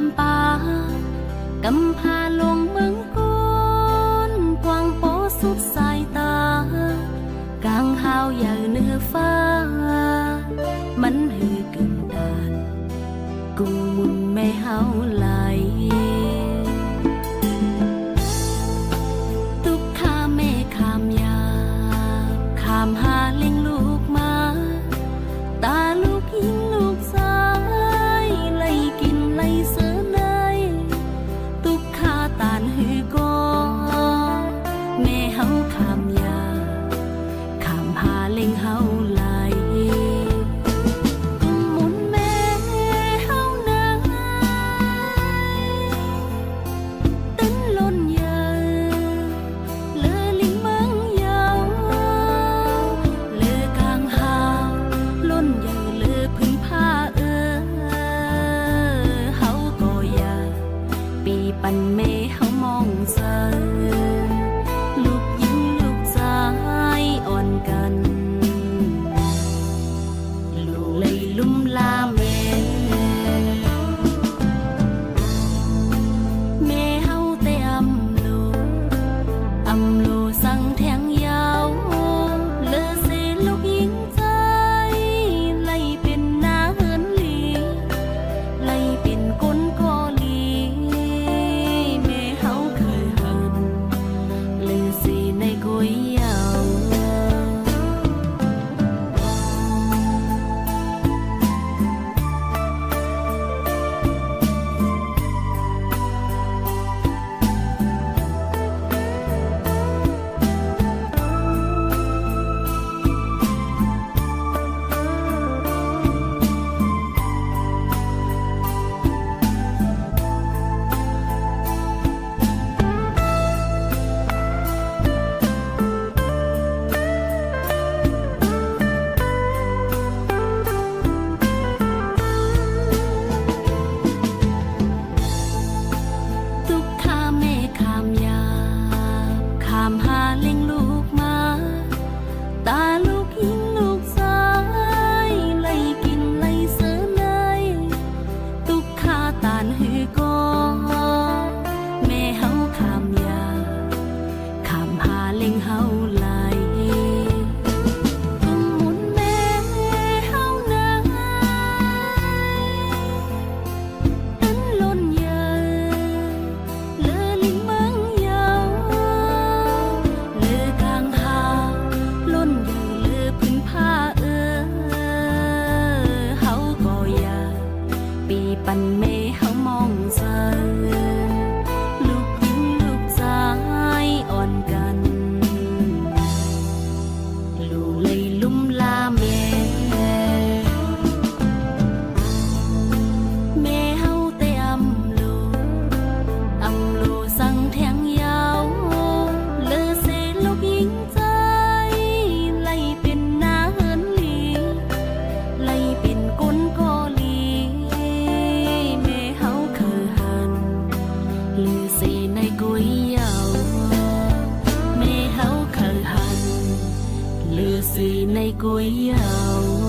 ำปากำพาลงเมืองก้นกวางโปสุดสายตากลางหาวใหญ่เหนือฟ้ามันหือกึ่งดานกุงมุนแม่เฮาไหลตุกข้าแม่ขามยาขามหาเลี้ยงลูกมาตาลูกยิงลูกซ้ายไล่กินไล่เสือในตุกข้าตานหือกอแม่เฮาขามยาขามหาเลี้ยงเฮาไหลปันเมเฮามองเสอลูกยิงลูกชายอ่อนกันลูกเลยลุ่มลาแม่แม่เฮาแต่อำโลสั่งแทงยาวเลอเสลูกยิงใจไล่เป็นหน้าเหินหลีไล่เป็นก้นกอลีขามหาเลี้ยงลูกมาตาลูกยิงลูกซ้ายไล่กินไล่เสือในตุกข้าตานหือกอแม่เฮาขามยาขามหาเลี้ยงเฮาไหลกุงมุนแม่เฮานาตันล้นเยอเลอลิงเมืองยาวปันเมเฮามองเสอลูกยิงลูกชายอ่อนกันลูกเลยลุ่มลาแม่แม่เฮาแต่อำโลสั่งแทงยาวเลอเสลูกยิงใจไล่เป็นหน้าเหินหลีไล่เป็นก้นกอลีลือสีในกุยยาวแม่เฮาเคยหันลือสีในกุยยาว